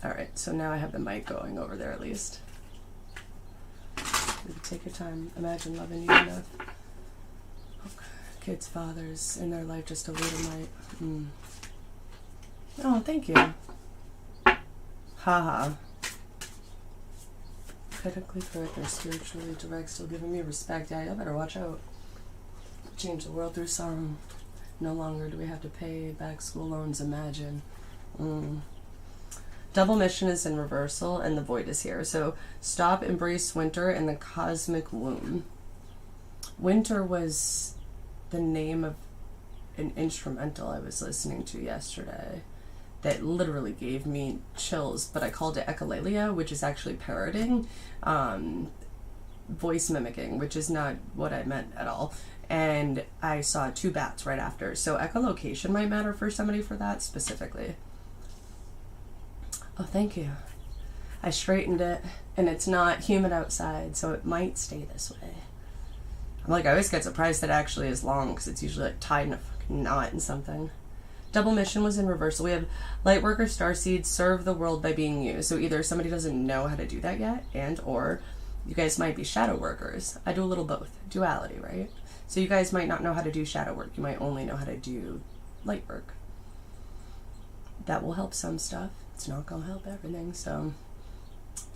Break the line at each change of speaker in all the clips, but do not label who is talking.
Alright, so now I have the mic going over there at least. Take your time. Imagine loving you enough. Okay. Kids' fathers in their life just a little might. Oh, thank you. Haha. Politically correct or spiritually direct, still giving me respect. Yeah, you better watch out. Change the world through sorrow. No longer do we have to pay back school loans, imagine. Double mission is in reversal and the void is here. So stop, embrace winter and the cosmic womb. Winter was the name of an instrumental I was listening to yesterday that literally gave me chills, but I called it echolalia, which is actually parroting, voice mimicking, which is not what I meant at all. And I saw 2 bats right after. So echolocation might matter for somebody for that specifically. Oh, thank you. I straightened it, and it's not humid outside, so it might stay this way. I'm like, I always get surprised that it actually is long, because it's usually like tied in a fucking knot and something. Double mission was in reversal. We have Lightworker Starseed, serve the world by being you. So either somebody doesn't know how to do that yet, and or you guys might be shadow workers. I do a little both. Duality, right? So you guys might not know how to do shadow work. You might only know how to do light work. That will help some stuff. It's not going to help everything, so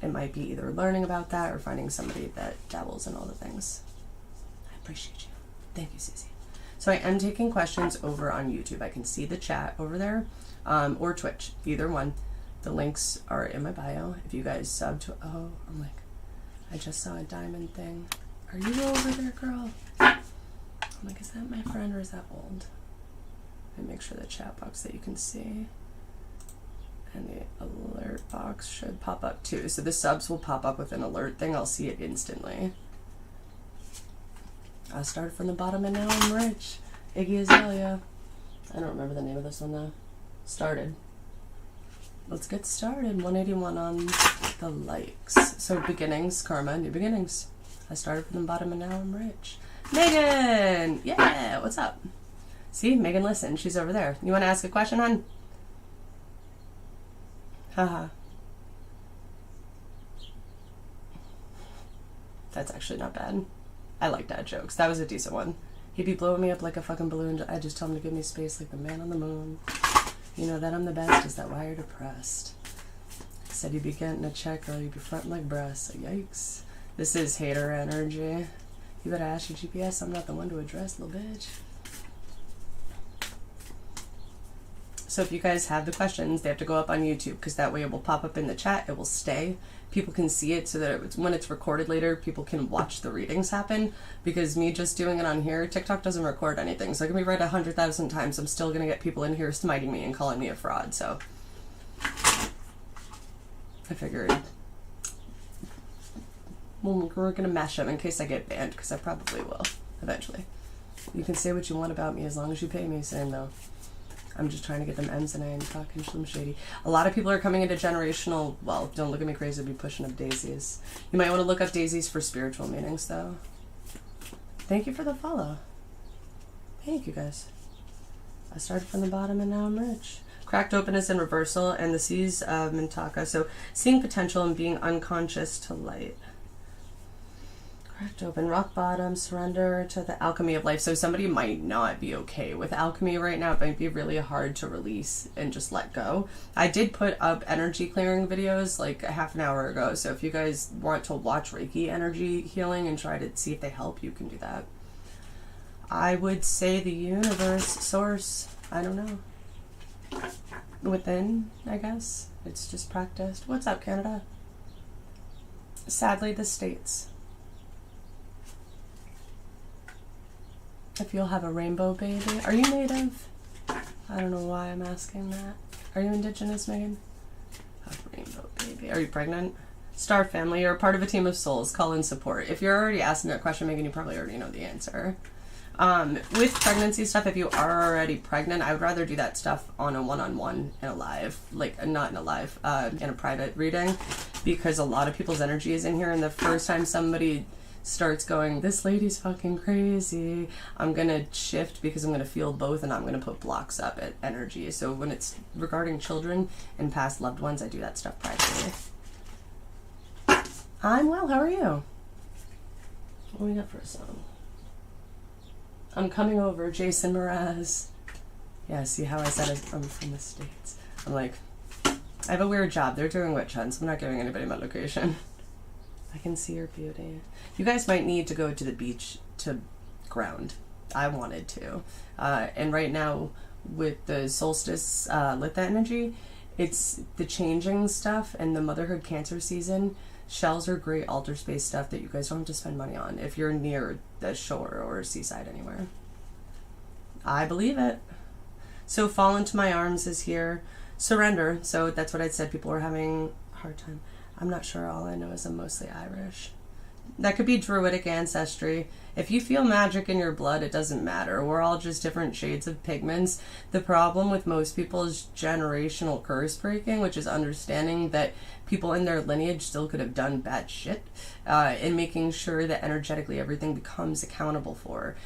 it might be either learning about that or finding somebody that dabbles in all the things. I appreciate you. Thank you, Susie. So I am taking questions over on YouTube. I can see the chat over there, or Twitch, either one. The links are in my bio. If you guys sub to, oh, I'm like, I just saw a diamond thing. Are you over there, girl? I'm like, is that my friend or is that old? And make sure the chat box that you can see. And the alert box should pop up too. So the subs will pop up with an alert thing. I'll see it instantly. I started from the bottom and now I'm rich. Iggy Azalea. I don't remember the name of this one though. Started. Let's get started. 181 on the likes. So beginnings, karma, new beginnings. I started from the bottom and now I'm rich. Megan! Yeah, what's up? See, Megan, listen. She's over there. You want to ask a question, hon? Haha. That's actually not bad. I like dad jokes. That was a decent one. He'd be blowing me up like a fucking balloon. I just tell him to give me space like the man on the moon. You know that I'm the best. Is that why you're depressed? Said you'd be getting a check, girl. You'd be fronting like breasts. Yikes. This is hater energy. You better ask your GPS. I'm not the one to address, little bitch. So if you guys have the questions, they have to go up on YouTube because that way it will pop up in the chat. It will stay. People can see it so that when it's recorded later, people can watch the readings happen. Because me just doing it on here, TikTok doesn't record anything. So I can be right 100,000 times. I'm still going to get people in here smiting me and calling me a fraud. So I figured, well, we're going to mash them in case I get banned because I probably will eventually. You can say what you want about me as long as you pay me, saying no. I'm just trying to get them M's and A's, talking Slim Shady. A lot of people are coming into generational, well, don't look at me crazy, I'd be pushing up daisies. You might want to look up daisies for spiritual meanings, though. Thank you for the follow. Thank you, guys. I started from the bottom and now I'm rich. Cracked open is in reversal, and the C's of Mintaka. So, seeing potential and being unconscious to light. Cracked open, rock bottom, surrender to the alchemy of life. So somebody might not be okay with alchemy right now. It might be really hard to release and just let go. I did put up energy clearing videos like a half an hour ago. So if you guys want to watch Reiki energy healing and try to see if they help, you can do that. I would say the universe, source, I don't know. Within, I guess. It's just practiced. What's up, Canada? Sadly, the States. If you'll have a rainbow baby. Are you native? I don't know why I'm asking that. Are you indigenous, Megan? A rainbow baby. Are you pregnant? Star family, you're a part of a team of souls. Call in support. If you're already asking that question, Megan, you probably already know the answer. With pregnancy stuff, if you are already pregnant, I would rather do that stuff on a one-on-one in a live, like not in a live, in a private reading, because a lot of people's energy is in here, and the first time somebody starts going, this lady's fucking crazy, I'm gonna shift because I'm gonna feel both, and I'm gonna put blocks up at energy. So when it's regarding children and past loved ones, I do that stuff privately. I'm well, how are you? What do we got for a song? I'm coming over, Jason Mraz. Yeah, see how I said I'm from the States. I'm like, I have a weird job. They're doing witch hunts. I'm not giving anybody my location. I can see your beauty. You guys might need to go to the beach to ground. I wanted to. And right now, with the solstice Litha energy, it's the changing stuff and the motherhood cancer season. Shells are great altar space stuff that you guys don't have to spend money on if you're near the shore or seaside anywhere. I believe it. So Fall Into My Arms is here. Surrender. So that's what I said. People are having a hard time. I'm not sure. All I know is I'm mostly Irish. That could be druidic ancestry. If you feel magic in your blood, it doesn't matter. We're all just different shades of pigments. The problem with most people is generational curse breaking, which is understanding that people in their lineage still could have done bad shit, and making sure that energetically everything becomes accountable for.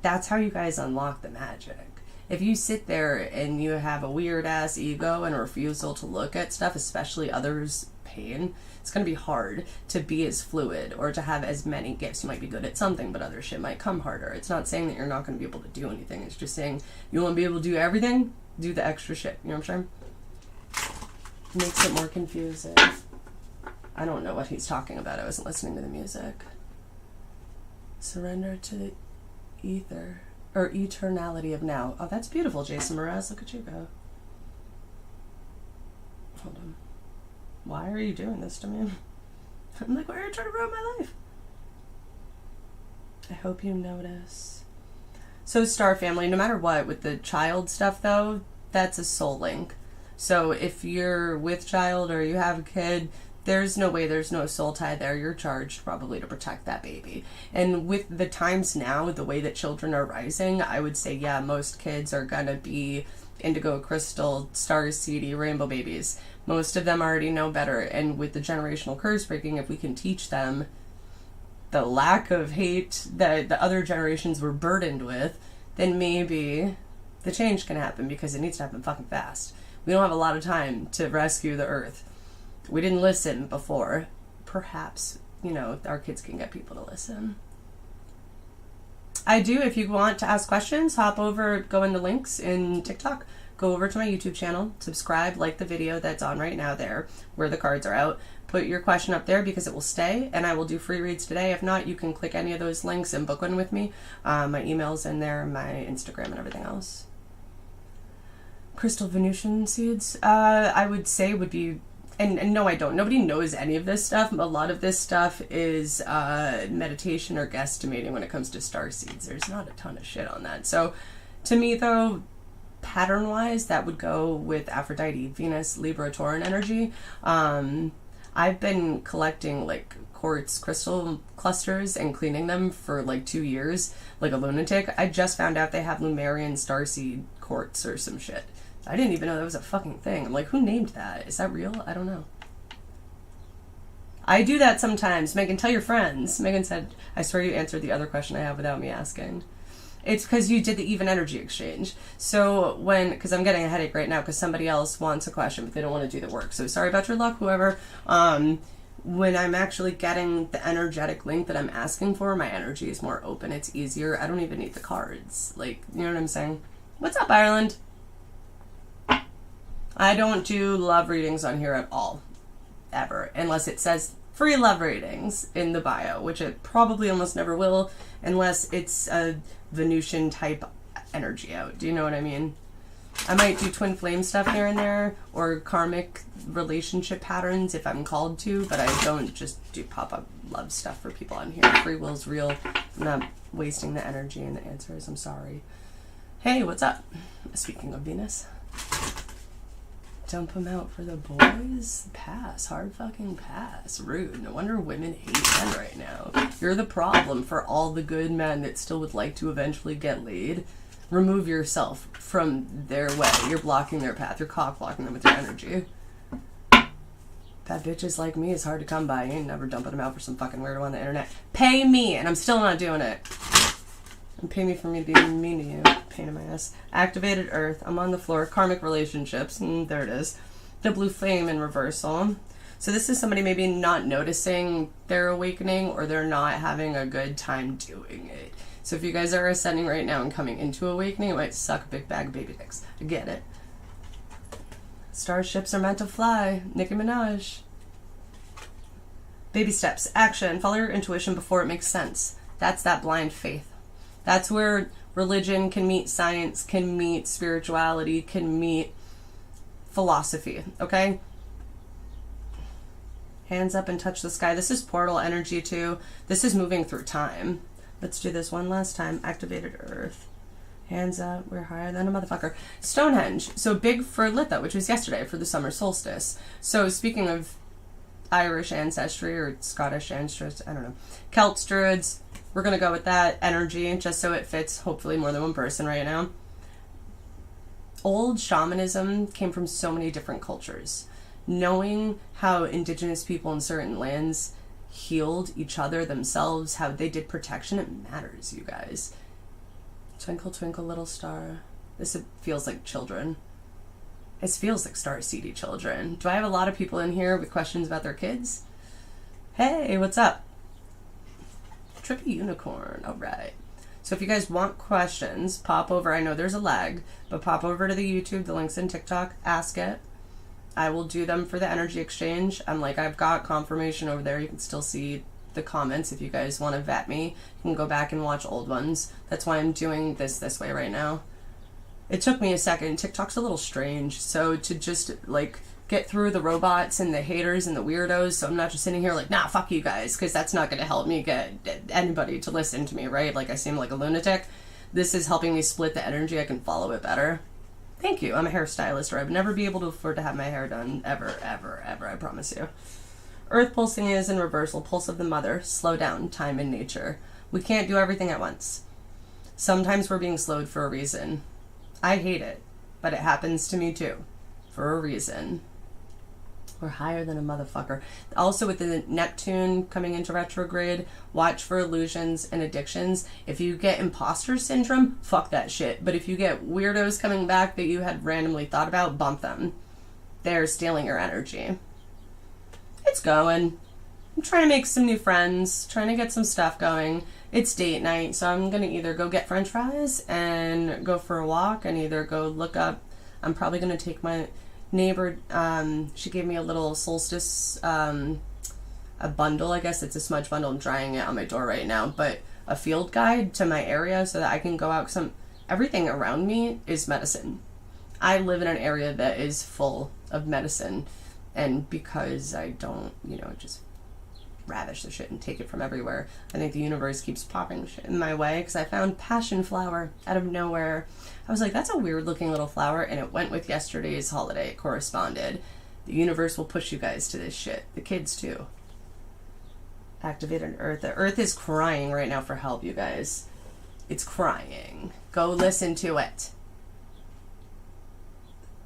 That's how you guys unlock the magic. If you sit there and you have a weird ass ego and a refusal to look at stuff, especially others' pain, it's going to be hard to be as fluid or to have as many gifts. You might be good at something, but other shit might come harder. It's not saying that you're not going to be able to do anything. It's just saying you want to be able to do everything, do the extra shit. You know what I'm saying? Makes it more confusing. I don't know what he's talking about. I wasn't listening to the music. Surrender to the ether. Or eternality of now. Oh, that's beautiful, Jason Mraz. Look at you go. Hold on. Why are you doing this to me? I'm like, why are you trying to ruin my life? I hope you notice. So Star Family, no matter what, with the child stuff though, that's a soul link. So if you're with child or you have a kid, there's no way, there's no soul tie there. You're charged probably to protect that baby. And with the times now, the way that children are rising, I would say, yeah, most kids are gonna be indigo, crystal, stars, seedy, rainbow babies. Most of them already know better. And with the generational curse breaking, if we can teach them the lack of hate that the other generations were burdened with, then maybe the change can happen, because it needs to happen fucking fast. We don't have a lot of time to rescue the earth. We didn't listen before. Perhaps, you know, our kids can get people to listen. I do, if you want to ask questions, hop over, go in the links in TikTok, go over to my YouTube channel, subscribe, like the video that's on right now there, where the cards are out. Put your question up there because it will stay, and I will do free reads today. If not, you can click any of those links and book one with me. My email's in there, my Instagram, and everything else. Crystal Venusian seeds, I would say would be... And no, I don't. Nobody knows any of this stuff. A lot of this stuff is meditation or guesstimating when it comes to star seeds. There's not a ton of shit on that. So to me, though, pattern-wise, that would go with Aphrodite, Venus, Libra, Tauran energy. I've been collecting, like, quartz crystal clusters and cleaning them for, like, 2 years, like a lunatic. I just found out they have Lumerian starseed quartz or some shit. I didn't even know that was a fucking thing. I'm like, who named that? Is that real? I don't know. I do that sometimes. Megan, tell your friends. Megan said, I swear you answered the other question I have without me asking. It's because you did the even energy exchange. So because I'm getting a headache right now because somebody else wants a question, but they don't want to do the work. So sorry about your luck, whoever. When I'm actually getting the energetic link that I'm asking for, my energy is more open. It's easier. I don't even need the cards. Like, you know what I'm saying? What's up, Ireland? I don't do love readings on here at all, ever, unless it says free love readings in the bio, which it probably almost never will, unless it's a Venusian type energy out. Do you know what I mean? I might do twin flame stuff here and there, or karmic relationship patterns if I'm called to, but I don't just do pop-up love stuff for people on here. Free will's real. I'm not wasting the energy and the answers. I'm sorry. Hey, what's up? Speaking of Venus. Dump them out for the boys? Pass. Hard fucking pass. Rude. No wonder women hate men right now. You're the problem for all the good men that still would like to eventually get laid. Remove yourself from their way. You're blocking their path. You're cock blocking them with your energy. Bad bitches like me is hard to come by. You ain't never dumping them out for some fucking weirdo on the internet. Pay me, and I'm still not doing it. And pay me for me being mean to you. Pain in my ass. Activated Earth. I'm on the floor. Karmic relationships. There it is. The blue flame in reversal. So this is somebody maybe not noticing their awakening, or they're not having a good time doing it. So if you guys are ascending right now and coming into awakening, it might suck a big bag of baby dicks. I get it. Starships are meant to fly. Nicki Minaj. Baby steps. Action. Follow your intuition before it makes sense. That's that blind faith. That's where religion can meet science, can meet spirituality, can meet philosophy. Okay? Hands up and touch the sky. This is portal energy too. This is moving through time. Let's do this one last time. Activated Earth. Hands up. We're higher than a motherfucker. Stonehenge. So big for Litha, which was yesterday for the summer solstice. So speaking of Irish ancestry or Scottish ancestry, I don't know. Celts, Druids. We're going to go with that energy just so it fits hopefully more than one person right now. Old shamanism came from so many different cultures. Knowing how indigenous people in certain lands healed each other, themselves, how they did protection, it matters, you guys. Twinkle, twinkle, little star. This feels like children. It feels like starseedy children. Do I have a lot of people in here with questions about their kids? Hey, what's up? Trippy unicorn. All right. So if you guys want questions, pop over. I know there's a lag, but pop over to the YouTube. The link's in TikTok. Ask it. I will do them for the energy exchange. I've got confirmation over there. You can still see the comments if you guys want to vet me. You can go back and watch old ones. That's why I'm doing this way right now. It took me a second. TikTok's a little strange. So to just get through the robots and the haters and the weirdos, so I'm not just sitting here nah, fuck you guys, because that's not going to help me get anybody to listen to me, right? I seem like a lunatic. This is helping me split the energy. I can follow it better. Thank you. I'm a hairstylist, or I'd never be able to afford to have my hair done. Ever, ever, ever. I promise you. Earth pulsing is in reversal. Pulse of the mother. Slow down. Time in nature. We can't do everything at once. Sometimes we're being slowed for a reason. I hate it, but it happens to me too. For a reason. We're higher than a motherfucker. Also with the Neptune coming into retrograde, watch for illusions and addictions. If you get imposter syndrome, fuck that shit. But if you get weirdos coming back that you had randomly thought about, bump them. They're stealing your energy. It's going. I'm trying to make some new friends, trying to get some stuff going. It's date night, so I'm going to either go get french fries and go for a walk and either go look up. I'm probably going to take my neighbor, she gave me a little solstice, a bundle, I guess it's a smudge bundle. I'm drying it on my door right now, but a field guide to my area so that I can go out, because everything around me is medicine. I live in an area that is full of medicine, and because I don't, just ravish the shit and take it from everywhere, I think the universe keeps popping shit in my way, because I found passion flower out of nowhere. I was like, that's a weird looking little flower, and it went with yesterday's holiday. It corresponded. The universe will push you guys to this shit. The kids too. Activated Earth. The Earth is crying right now for help, you guys. It's crying. Go listen to it.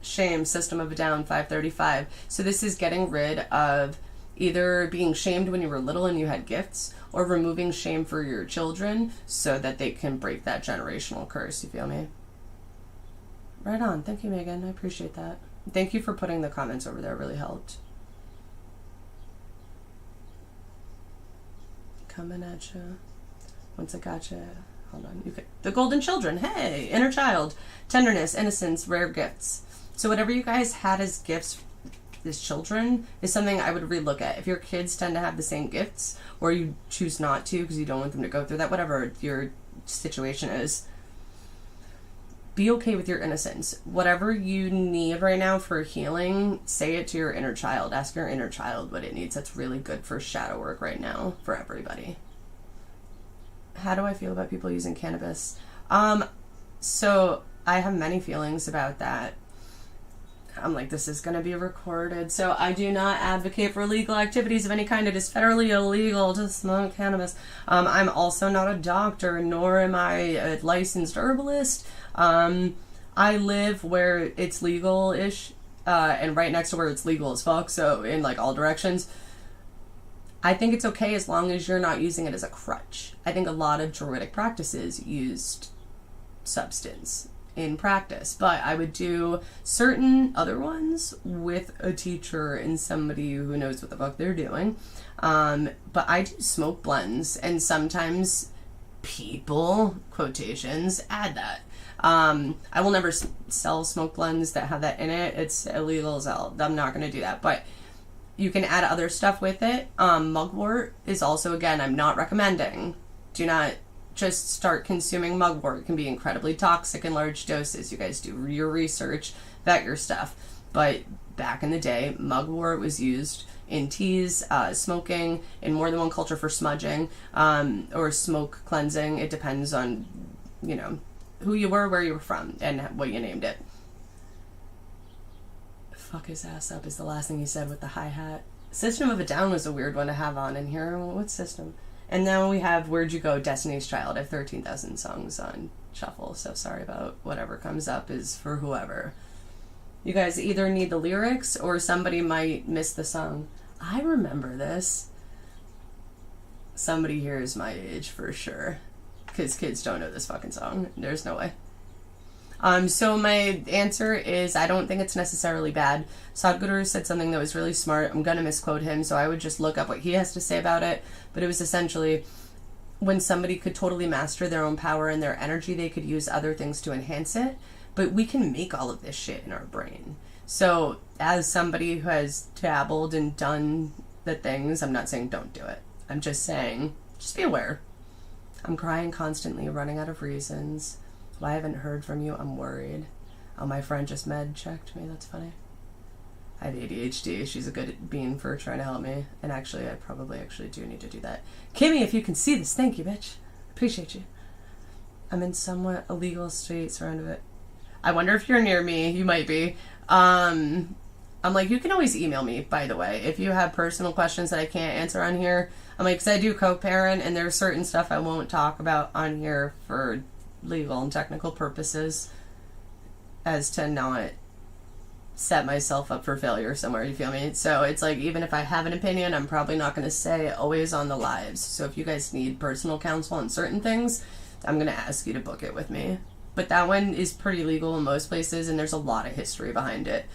Shame, System of a Down, 535. So this is getting rid of either being shamed when you were little and you had gifts, or removing shame for your children so that they can break that generational curse. You feel me? Right on. Thank you, Megan. I appreciate that. Thank you for putting the comments over there. It really helped. Coming at you. Once I got you. Hold on. You could. The Golden Children. Hey, inner child. Tenderness, innocence, rare gifts. So whatever you guys had as gifts as children is something I would relook at. If your kids tend to have the same gifts, or you choose not to because you don't want them to go through that, whatever your situation is, be okay with your innocence. Whatever you need right now for healing, say it to your inner child. Ask your inner child what it needs. That's really good for shadow work right now for everybody. How do I feel about people using cannabis? So I have many feelings about that. I'm like, this is going to be recorded. So I do not advocate for illegal activities of any kind. It is federally illegal to smoke cannabis. I'm also not a doctor, nor am I a licensed herbalist. I live where it's legal-ish and right next to where it's legal as fuck, so in like all directions. I think it's okay as long as you're not using it as a crutch. I think a lot of druidic practices used substance in practice, but I would do certain other ones with a teacher and somebody who knows what the fuck they're doing. But I do smoke blends, and sometimes people, quotations, add that. I will never sell smoke blends that have that in it. It's illegal as hell. I'm not going to do that, but you can add other stuff with it. Mugwort is also, again, I'm not recommending. Do not just start consuming mugwort. It can be incredibly toxic in large doses. You guys do your research, vet your stuff. But back in the day, mugwort was used in teas, smoking, in more than one culture for smudging, or smoke cleansing. It depends on, you know, who you were, where you were from, and what you named it. Fuck his ass up is the last thing he said with the hi-hat. System of a Down was a weird one to have on in here. What system? And now we have Where'd You Go, Destiny's Child. I have 13,000 songs on shuffle, so sorry about whatever comes up is for whoever. You guys either need the lyrics or somebody might miss the song. I remember this. Somebody here is my age for sure, because kids don't know this fucking song. There's no way. So my answer is I don't think it's necessarily bad. Sadhguru said something that was really smart. I'm going to misquote him, so I would just look up what he has to say about it. But it was essentially, when somebody could totally master their own power and their energy, they could use other things to enhance it. But we can make all of this shit in our brain. So as somebody who has dabbled and done the things, I'm not saying don't do it. I'm just saying, just be aware. I'm crying constantly, running out of reasons. I haven't heard from you. I'm worried. Oh, my friend just med checked me. That's funny. I have ADHD. She's a good bean for trying to help me. And actually, I probably actually do need to do that. Kimmy, if you can see this, thank you, bitch. Appreciate you. I'm in somewhat illegal state surrounded it. I wonder if you're near me. You might be. I'm like, you can always email me, by the way, if you have personal questions that I can't answer on here. I'm like, because I do co-parent, and there's certain stuff I won't talk about on here for legal and technical purposes, as to not set myself up for failure somewhere, you feel me? So it's like, even if I have an opinion, I'm probably not going to say it always on the lives. So if you guys need personal counsel on certain things, I'm going to ask you to book it with me. But that one is pretty legal in most places, and there's a lot of history behind it.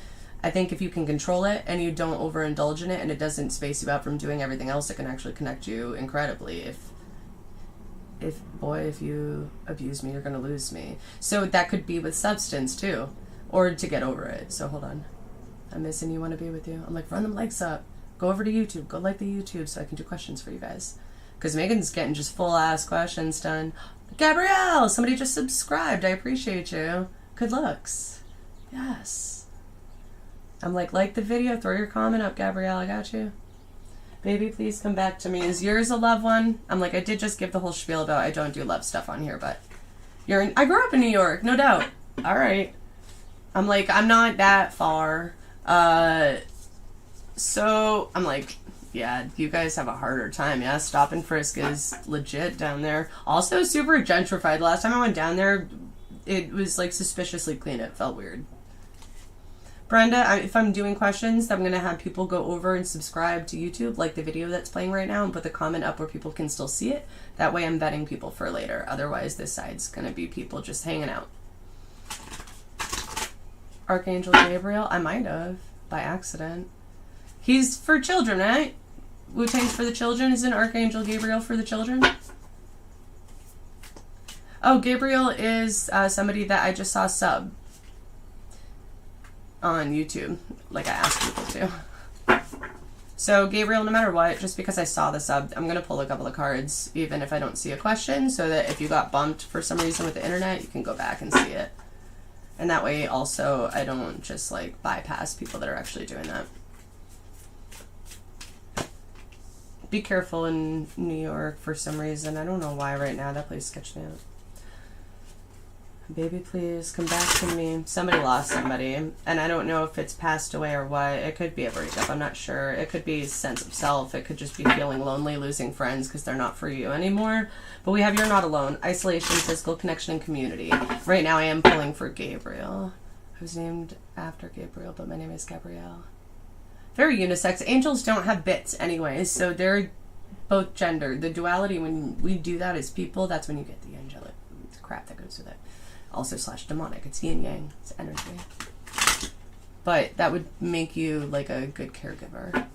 I think if you can control it and you don't overindulge in it, and it doesn't space you out from doing everything else, it can actually connect you incredibly. If you abuse me, you're going to lose me. So that could be with substance too, or to get over it. So hold on. I'm missing you, want to be with you. I'm like, run them likes up. Go over to YouTube. Go like the YouTube so I can do questions for you guys. Because Megan's getting just full ass questions done. Gabrielle, somebody just subscribed. I appreciate you. Good looks. Yes. I'm like the video. Throw your comment up, Gabrielle. I got you. Baby, please come back to me. Is yours a love one? I'm like, I did just give the whole spiel about I don't do love stuff on here, but I grew up in New York, no doubt. All right. I'm like, I'm not that far. So I'm like, yeah, you guys have a harder time. Yeah, Stop and Frisk is legit down there. Also super gentrified. Last time I went down there, it was like suspiciously clean. It felt weird. Brenda, if I'm doing questions, I'm going to have people go over and subscribe to YouTube, like the video that's playing right now, and put the comment up where people can still see it. That way I'm vetting people for later. Otherwise, this side's going to be people just hanging out. Archangel Gabriel? I might have, by accident. He's for children, right? Wu-Tang's for the children? Isn't Archangel Gabriel for the children? Oh, Gabriel is somebody that I just saw sub on YouTube, like I asked people to. So Gabriel, no matter what, just because I saw the sub, I'm going to pull a couple of cards, even if I don't see a question, so that if you got bumped for some reason with the internet, you can go back and see it. And that way, also, I don't just, like, bypass people that are actually doing that. Be careful in New York for some reason. I don't know why right now. That place sketched me out. Baby, please come back to me. Somebody lost somebody, and I don't know if it's passed away or what. It could be a breakup. I'm not sure. It could be sense of self. It could just be feeling lonely, losing friends because they're not for you anymore. But we have You're Not Alone. Isolation, physical connection, and community. Right now I am pulling for Gabriel. I was named after Gabriel, but my name is Gabrielle. Very unisex. Angels don't have bits anyways, so they're both gender. The duality, when we do that as people, that's when you get the angelic crap that goes with it. Also / demonic. It's yin yang. It's energy. But that would make you like a good caregiver.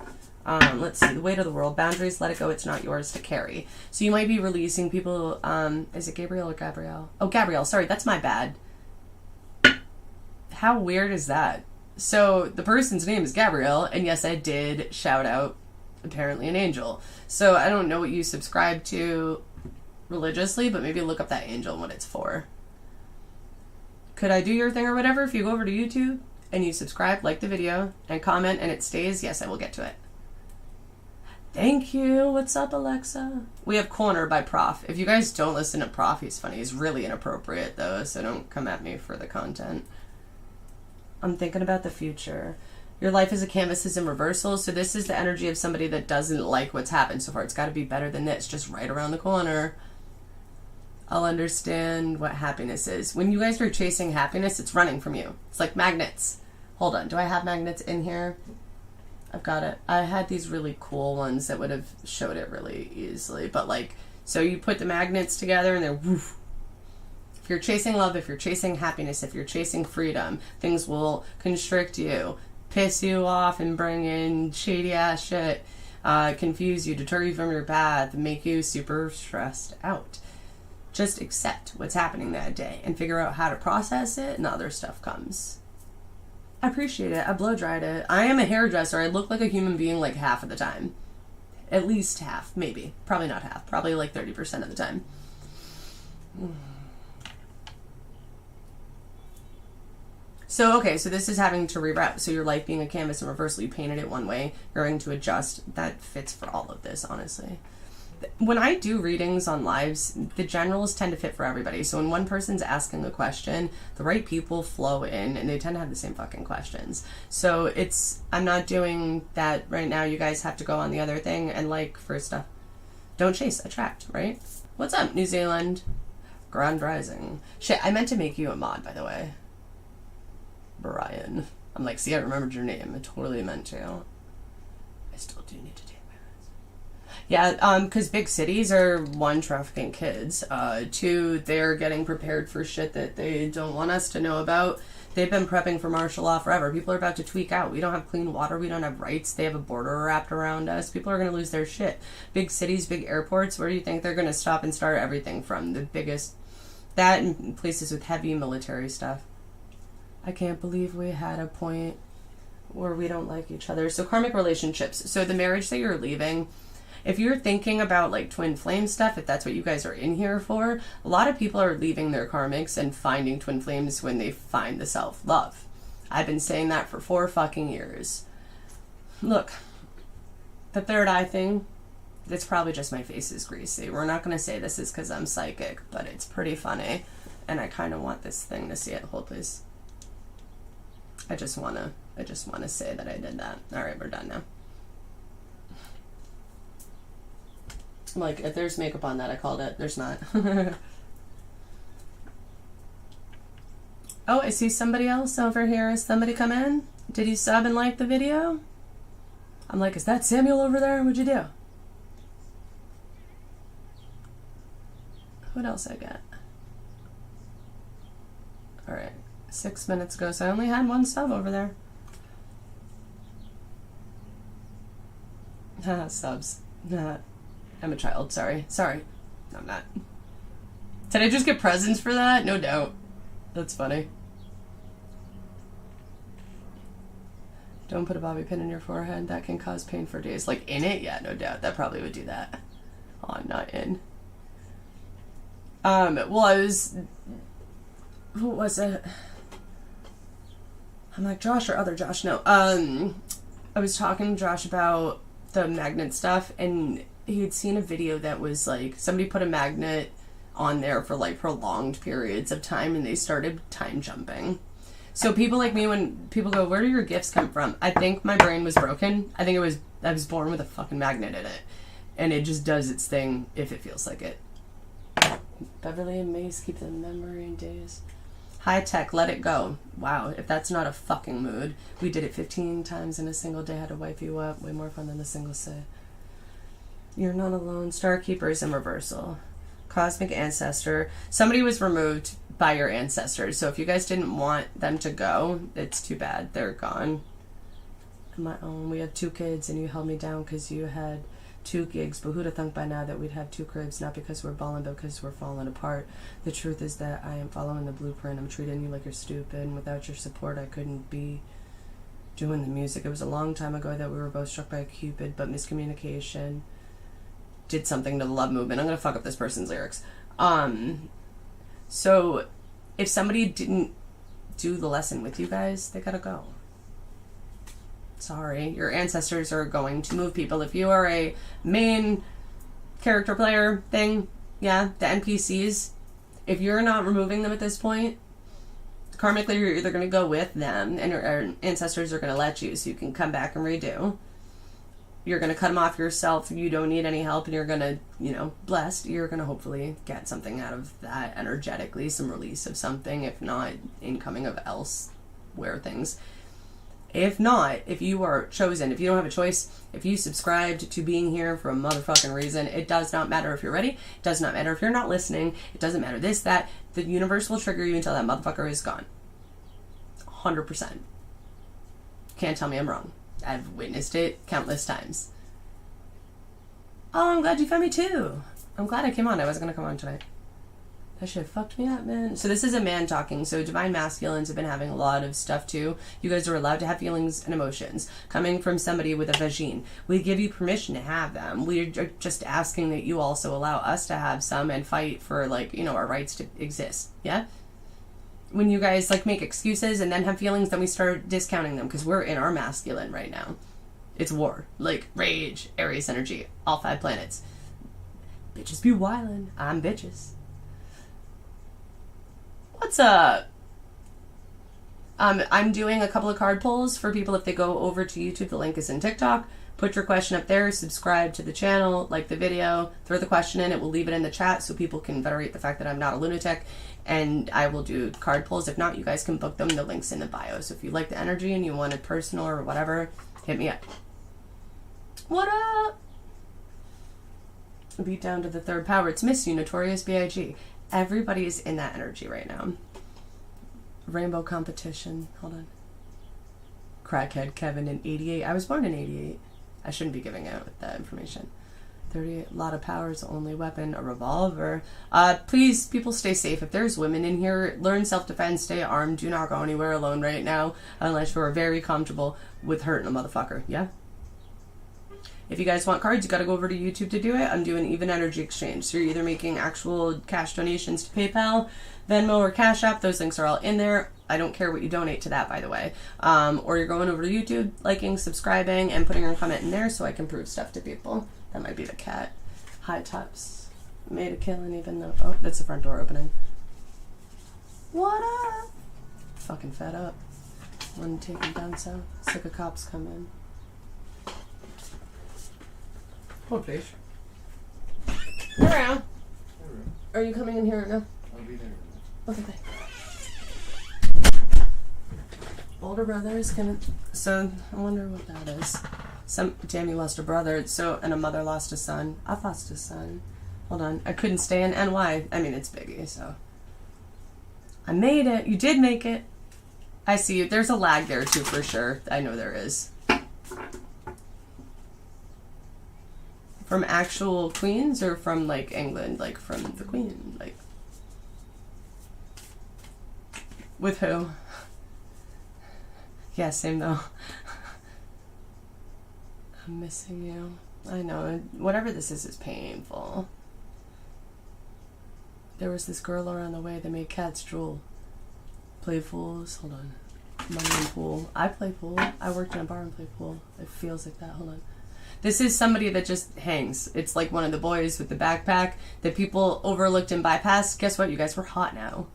Let's see. The weight of the world. Boundaries. Let it go. It's not yours to carry. So you might be releasing people. Is it Gabriel or Gabrielle? Oh, Gabrielle. Sorry, that's my bad. How weird is that? So the person's name is Gabrielle, and yes, I did shout out apparently an angel. So I don't know what you subscribe to religiously, but maybe look up that angel and what it's for. Could I do your thing or whatever? If you go over to YouTube and you subscribe, like the video, and comment, and it stays, yes, I will get to it. Thank you. What's up, Alexa? We have Corner by Prof. If you guys don't listen to Prof, he's funny. He's really inappropriate, though, so don't come at me for the content. I'm thinking about the future. Your life as a canvas is in reversal, so this is the energy of somebody that doesn't like what's happened so far. It's got to be better than this, just right around the corner. I'll understand what happiness is. When you guys are chasing happiness, it's running from you. It's like magnets. Hold on, do I have magnets in here? I've got it. I had these really cool ones that would have showed it really easily, but like, so you put the magnets together and they're woof. If you're chasing love, if you're chasing happiness, if you're chasing freedom, things will constrict you, piss you off, and bring in shady ass shit, confuse you, deter you from your path, make you super stressed out. Just accept what's happening that day and figure out how to process it, and other stuff comes. I appreciate it. I blow dried it. I am a hairdresser. I look like a human being like half of the time. At least half, maybe. Probably not half. Probably like 30% of the time. So, okay, so this is having to reroute. So your life being a canvas in reversal, you painted it one way, you're going to adjust. That fits for all of this, honestly. When I do readings on lives, the generals tend to fit for everybody. So when one person's asking a question, the right people flow in, and they tend to have the same fucking questions. So I'm not doing that right now. You guys have to go on the other thing, and like, first stuff, don't chase, attract, right? What's up, New Zealand? Grand Rising. Shit, I meant to make you a mod, by the way. Brian. I'm like, see, I remembered your name. I totally meant to. I still do need to take my meds. Yeah, because big cities are, one, trafficking kids. Two, they're getting prepared for shit that they don't want us to know about. They've been prepping for martial law forever. People are about to tweak out. We don't have clean water. We don't have rights. They have a border wrapped around us. People are going to lose their shit. Big cities, big airports, where do you think they're going to stop and start everything from? The biggest... That and places with heavy military stuff. I can't believe we had a point where we don't like each other. So karmic relationships. So the marriage that you're leaving, if you're thinking about like twin flame stuff, if that's what you guys are in here for, a lot of people are leaving their karmics and finding twin flames when they find the self-love. I've been saying that for 4 fucking years. Look, the third eye thing, it's probably just my face is greasy. We're not going to say this is because I'm psychic, but it's pretty funny. And I kind of want this thing to see it. Hold, please. I just wanna say that I did that. All right, we're done now. Like, if there's makeup on that, I called it. There's not. Oh, I see somebody else over here. Has somebody come in? Did you sub and like the video? I'm like, is that Samuel over there? What'd you do? What else I got? All right. 6 minutes ago, so I only had 1 sub over there. Haha, subs. I'm a child, sorry. Sorry. No, I'm not. Did I just get presents for that? No doubt. That's funny. Don't put a bobby pin in your forehead. That can cause pain for days. Like, in it? Yeah, no doubt. That probably would do that. Oh, I'm not in. Well, I was... Who was it? I'm like, Josh or other Josh? No. I was talking to Josh about the magnet stuff, and he had seen a video that was like, somebody put a magnet on there for like prolonged periods of time, and they started time jumping. So people like me, when people go, where do your gifts come from? I think my brain was broken. I think I was born with a fucking magnet in it, and it just does its thing if it feels like it. Beverly and Mace keep the memory in days. High tech, let it go. Wow, if that's not a fucking mood. We did it 15 times in a single day. Had to wipe you up. Way more fun than the single say. You're not alone. Star Keepers in reversal. Cosmic Ancestor. Somebody was removed by your ancestors. So if you guys didn't want them to go, it's too bad. They're gone. My own. We had 2 kids and you held me down because you had 2 gigs. But who'd have thunk by now that we'd have 2 cribs? Not because we're balling, but because we're falling apart. The truth is that I am following the blueprint. I'm treating you like you're stupid. And without your support, I couldn't be doing the music. It was a long time ago that we were both struck by a Cupid, but miscommunication did something to the love movement. I'm gonna fuck up this person's lyrics. So if somebody didn't do the lesson with you guys, they gotta go. Sorry, your ancestors are going to move people. If you are a main character player thing, yeah, the NPCs, if you're not removing them at this point, karmically you're either gonna go with them and your ancestors are gonna let you so you can come back and redo. You're going to cut them off yourself. You don't need any help, and you're going to, blessed. You're going to hopefully get something out of that energetically, some release of something, if not incoming of elsewhere things. If not, if you are chosen, if you don't have a choice, if you subscribed to being here for a motherfucking reason, it does not matter if you're ready. It does not matter if you're not listening. It doesn't matter this, that. The universe will trigger you until that motherfucker is gone. 100%. Can't tell me I'm wrong. I've witnessed it countless times. Oh, I'm glad you found me too. I'm glad I came on. I wasn't going to come on tonight. That shit fucked me up, man. So this is a man talking. So divine masculines have been having a lot of stuff too. You guys are allowed to have feelings and emotions. Coming from somebody with a vagine. We give you permission to have them. We're just asking that you also allow us to have some and fight for, our rights to exist. Yeah? When you guys make excuses and then have feelings, then we start discounting them because we're in our masculine right now. It's war, rage, Aries energy, all 5 planets. Bitches be wildin'. I'm bitches. What's up? I'm doing a couple of card pulls for people if they go over to YouTube. The link is in TikTok. Put your question up there, subscribe to the channel, like the video, throw the question in. It will leave it in the chat so people can venerate the fact that I'm not a lunatic. And I will do card pulls. If not, you guys can book them. The link's in the bio. So if you like the energy and you want it personal or whatever, hit me up. What up? Beat down to the 3rd power. It's Miss You, Notorious B.I.G. Everybody's in that energy right now. Rainbow competition. Hold on. Crackhead Kevin in 88. I was born in 88. I shouldn't be giving out that information. 38, a lot of powers, only weapon, a revolver. Please, people, stay safe. If there's women in here, learn self-defense, stay armed, do not go anywhere alone right now, unless you're very comfortable with hurting a motherfucker, yeah? If you guys want cards, you gotta go over to YouTube to do it. I'm doing even energy exchange, so you're either making actual cash donations to PayPal, Venmo, or Cashapp. Those links are all in there. I don't care what you donate to that, by the way. Or you're going over to YouTube, liking, subscribing, and putting your comment in there so I can prove stuff to people. That might be the cat. High tops. Made a killing even though... Oh, that's the front door opening. What up? Fucking fed up. One taking down south. Sick of cops coming. Hold please. Around. Are you coming in here right now?
I'll be there.
Okay, thanks. Older brother is gonna... So, I wonder what that is. Jamie lost a brother, and a mother lost a son. I've lost a son. Hold on. I couldn't stay in NY. I mean, it's Biggie, so. I made it. You did make it. I see you. There's a lag there, too, for sure. I know there is. From actual queens or from, England? From the queen? With who? Yeah, same, though. I'm missing you. I know. Whatever this is painful. There was this girl around the way that made cats drool. Play fools. Hold on. Money and pool. I play pool. I worked in a bar and played pool. It feels like that. Hold on. This is somebody that just hangs. It's like one of the boys with the backpack that people overlooked and bypassed. Guess what? You guys were hot now.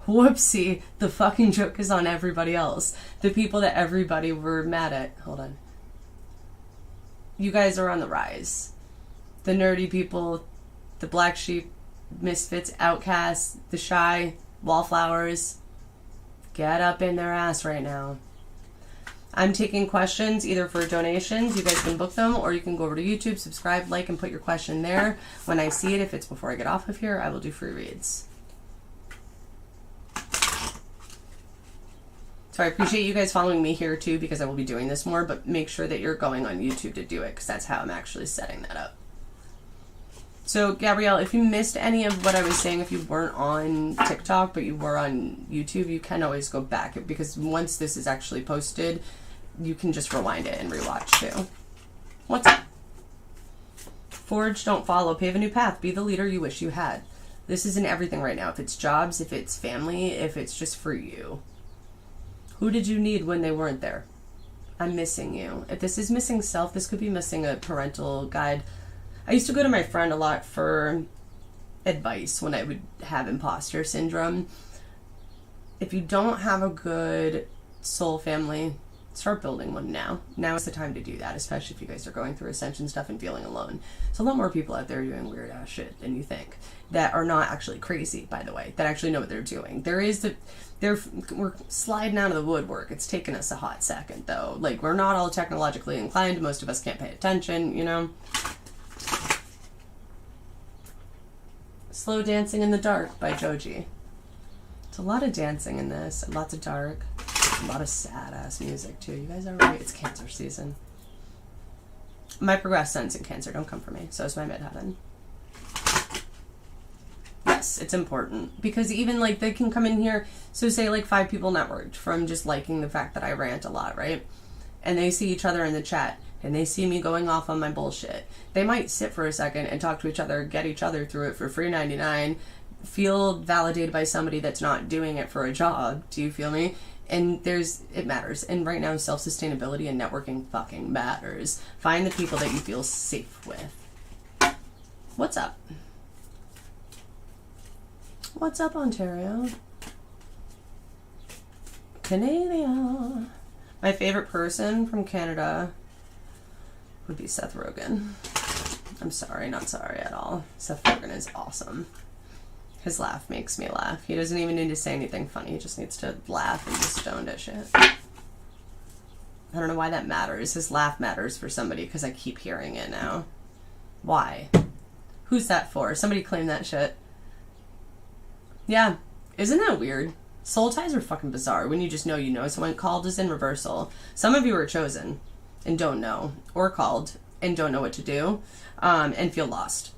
Whoopsie. The fucking joke is on everybody else. The people that everybody were mad at. Hold on. You guys are on the rise. The nerdy people, the black sheep, misfits, outcasts, the shy, wallflowers, Get up in their ass right now. I'm taking questions either for donations. You guys can book them, or you can go over to YouTube, subscribe, like, and put your question there. When I see it, if it's before I get off of here, I will do free reads. So I appreciate you guys following me here too, because I will be doing this more, but make sure that you're going on YouTube to do it, because that's how I'm actually setting that up. So Gabrielle, if you missed any of what I was saying, if you weren't on TikTok, but you were on YouTube, you can always go back, because once this is actually posted, you can just rewind it and rewatch too. What's up? Forge, don't follow, pave a new path, be the leader you wish you had. This is in everything right now. If it's jobs, if it's family, if it's just for you. Who did you need when they weren't there? I'm missing you. If this is missing self, this could be missing a parental guide. I used to go to my friend a lot for advice when I would have imposter syndrome. If you don't have a good soul family, start building one now. Now is the time to do that, especially if you guys are going through ascension stuff and feeling alone. There's a lot more people out there doing weird ass shit than you think, that are not actually crazy, by the way, that actually know what they're doing. We're sliding out of the woodwork. It's taken us a hot second, though. Like, we're not all technologically inclined. Most of us can't pay attention, you know? Slow Dancing in the Dark by Joji. It's a lot of dancing in this, lots of dark, a lot of sad-ass music, too. You guys are right. It's Cancer season. My progressed son's in Cancer. Don't come for me. So is my midheaven. Yes, it's important. Because even, like, they can come in here, so say, like, 5 people networked from just liking the fact that I rant a lot, right? And they see each other in the chat, and they see me going off on my bullshit. They might sit for a second and talk to each other, get each other through it for free 99, feel validated by somebody that's not doing it for a job. Do you feel me? And it matters. And right now, self-sustainability and networking fucking matters. Find the people that you feel safe with. What's up? What's up, Ontario? Canada. My favorite person from Canada would be Seth Rogen. I'm sorry, not sorry at all. Seth Rogen is awesome. His laugh makes me laugh. He doesn't even need to say anything funny. He just needs to laugh and be stoned at shit. I don't know why that matters. His laugh matters for somebody, because I keep hearing it now. Why? Who's that for? Somebody claim that shit. Yeah. Isn't that weird? Soul ties are fucking bizarre when you just know you know. Someone called is in reversal. Some of you are chosen and don't know, or called and don't know what to do, and feel lost.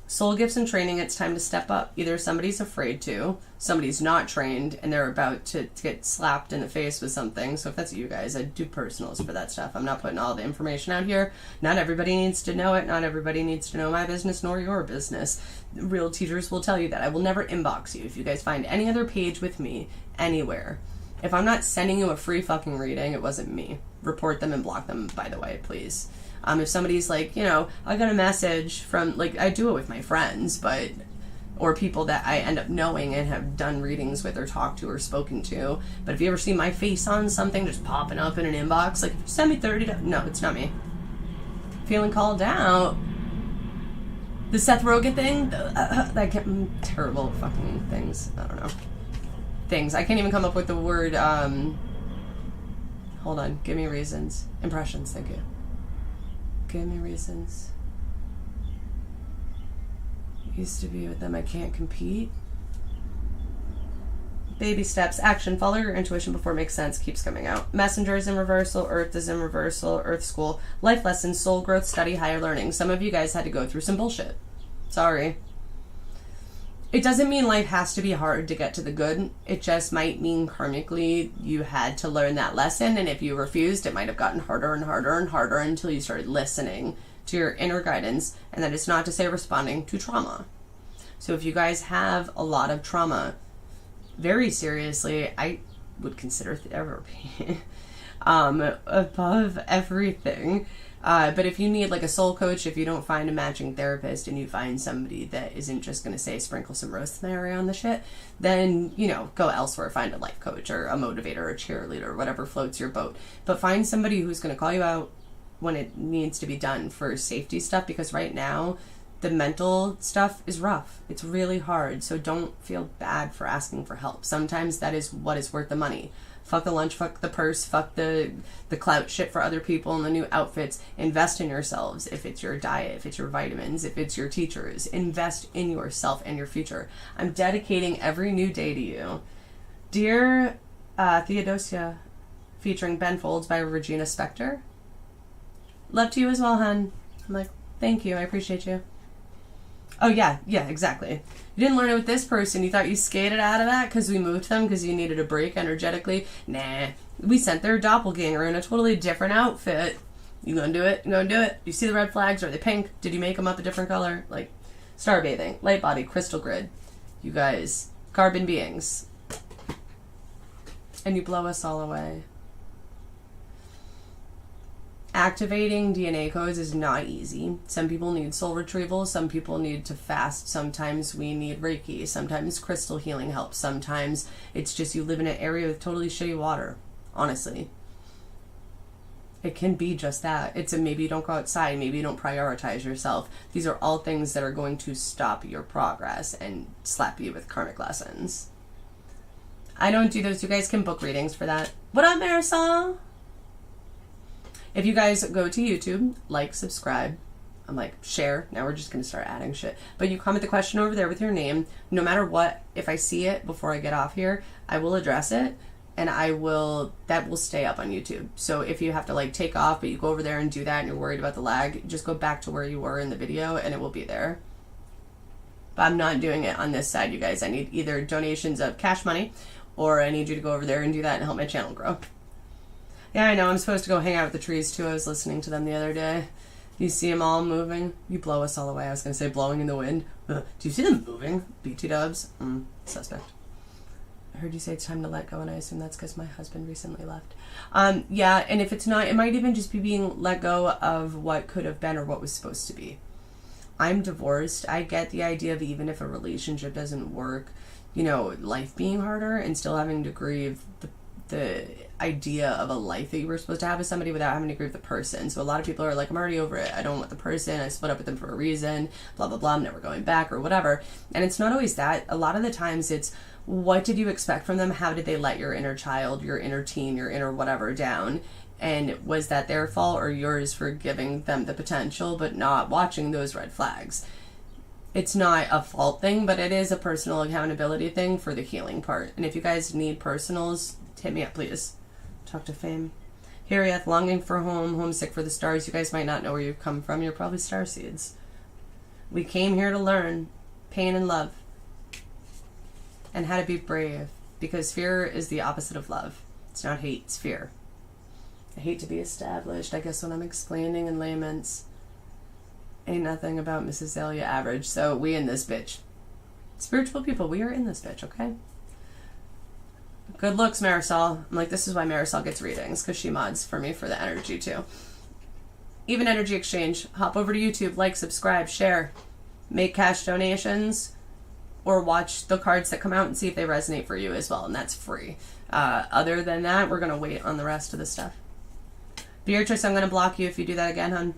Soul gifts and training, it's time to step up. Either somebody's afraid to, somebody's not trained, and they're about to get slapped in the face with something. So if that's you guys, I do personals for that stuff. I'm not putting all the information out here. Not everybody needs to know it. Not everybody needs to know my business nor your business. Real teachers will tell you that. I will never inbox you. If you guys find any other page with me anywhere, if I'm not sending you a free fucking reading, it wasn't me. Report them and block them, by the way, please. If somebody's like, you know, I got a message from, like, I do it with my friends, or people that I end up knowing and have done readings with or talked to or spoken to. But if you ever see my face on something just popping up in an inbox, like, send me $30. No, it's not me. Feeling called out. The Seth Rogen thing, terrible fucking things. I don't know. Things. I can't even come up with the word, hold on. Give me reasons. Impressions, thank you. Give me reasons. Used to be with them, I can't compete. Baby steps, action, follow your intuition before it makes sense, keeps coming out. Messenger is in reversal, Earth is in reversal, Earth School, life lessons, soul growth, study, higher learning. Some of you guys had to go through some bullshit. Sorry. It doesn't mean life has to be hard to get to the good. It just might mean karmically you had to learn that lesson, and if you refused, it might have gotten harder and harder and harder until you started listening to your inner guidance, and that is not to say responding to trauma. So if you guys have a lot of trauma, very seriously, I would consider therapy above everything. But if you need like a soul coach, if you don't find a matching therapist and you find somebody that isn't just going to say sprinkle some rosemary on the shit, then, you know, go elsewhere. Find a life coach or a motivator or a cheerleader, whatever floats your boat. But find somebody who's going to call you out when it needs to be done for safety stuff, because right now the mental stuff is rough. It's really hard. So don't feel bad for asking for help. Sometimes that is what is worth the money. Fuck the lunch, fuck the purse, fuck the clout shit for other people and the new outfits. Invest in yourselves. If it's your diet, if it's your vitamins, if it's your teachers, invest in yourself and your future. I'm dedicating every new day to you. Dear Theodosia, featuring Ben Folds by Regina Spektor. Love to you as well, hun. I'm like, thank you. I appreciate you. Oh, yeah, exactly. You didn't learn it with this person. You thought you skated out of that because we moved them because you needed a break energetically? Nah. We sent their doppelganger in a totally different outfit. You gonna do it? You gonna do it? You see the red flags? Are they pink? Did you make them up a different color? Like, star bathing, light body, crystal grid. You guys, carbon beings. And you blow us all away. Activating DNA codes is not easy. Some people need soul retrieval. Some people need to fast. Sometimes we need Reiki. Sometimes crystal healing helps. Sometimes it's just you live in an area with totally shitty water. Honestly. It can be just that. It's a maybe you don't go outside. Maybe you don't prioritize yourself. These are all things that are going to stop your progress and slap you with karmic lessons. I don't do those. You guys can book readings for that. What up, Marisol? If you guys go to YouTube, like, subscribe, I'm like, share. Now we're just going to start adding shit. But you comment the question over there with your name. No matter what, if I see it before I get off here, I will address it. And that will stay up on YouTube. So if you have to like take off, but you go over there and do that and you're worried about the lag, just go back to where you were in the video and it will be there. But I'm not doing it on this side, you guys. I need either donations of cash money or I need you to go over there and do that and help my channel grow. Yeah, I know. I'm supposed to go hang out with the trees, too. I was listening to them the other day. You see them all moving? You blow us all away. I was going to say blowing in the wind. Do you see them moving? BT dubs? Suspect. I heard you say it's time to let go, and I assume that's because my husband recently left. Yeah, and if it's not, it might even just be being let go of what could have been or what was supposed to be. I'm divorced. I get the idea of even if a relationship doesn't work, you know, life being harder and still having to grieve the idea of a life that you were supposed to have with somebody without having to grieve the person. So a lot of people are like, I'm already over it. I don't want the person. I split up with them for a reason. Blah, blah, blah. I'm never going back or whatever. And it's not always that. A lot of the times it's, what did you expect from them? How did they let your inner child, your inner teen, your inner whatever down? And was that their fault or yours for giving them the potential but not watching those red flags? It's not a fault thing, but it is a personal accountability thing for the healing part. And if you guys need personals, hit me up, please. Talk to Fame. Harriet, longing for home, homesick for the stars. You guys might not know where you've come from. You're probably star seeds. We came here to learn pain and love and how to be brave, because fear is the opposite of love. It's not hate, it's fear. I hate to be established. I guess what I'm explaining in layman's ain't nothing about Mrs. Zelia average. So we in this bitch. Spiritual people, we are in this bitch, okay? Good looks, Marisol. I'm like, this is why Marisol gets readings, because she mods for me for the energy, too. Even energy exchange. Hop over to YouTube, like, subscribe, share, make cash donations, or watch the cards that come out and see if they resonate for you as well, and that's free. Other than that, we're going to wait on the rest of the stuff. Beatrice, I'm going to block you if you do that again, hun.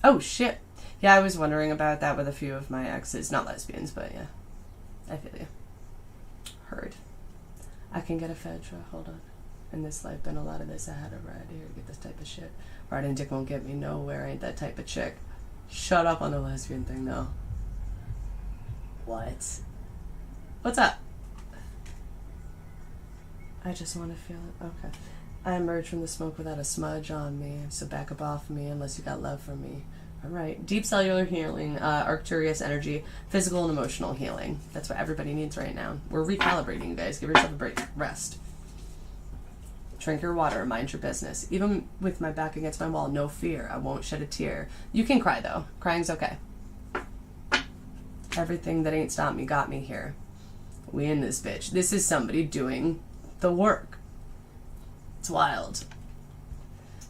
Oh, shit. Yeah, I was wondering about that with a few of my exes. Not lesbians, but yeah. I feel you. Heard. I can get a Fedra. Hold on. In this life, been a lot of this. I had a ride here to get this type of shit. Riding dick won't get me nowhere. Ain't that type of chick. Shut up on the lesbian thing, though. What? What's up? I just want to feel it. Okay. I emerged from the smoke without a smudge on me, so back up off me unless you got love for me. All right. Deep cellular healing, Arcturus energy, physical and emotional healing. That's what everybody needs right now. We're recalibrating, you guys. Give yourself a break. Rest. Drink your water. Mind your business. Even with my back against my wall, no fear. I won't shed a tear. You can cry, though. Crying's okay. Everything that ain't stopped me got me here. We in this bitch. This is somebody doing the work. It's wild.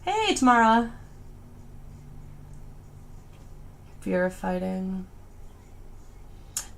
Hey, Tamara. Fear of fighting.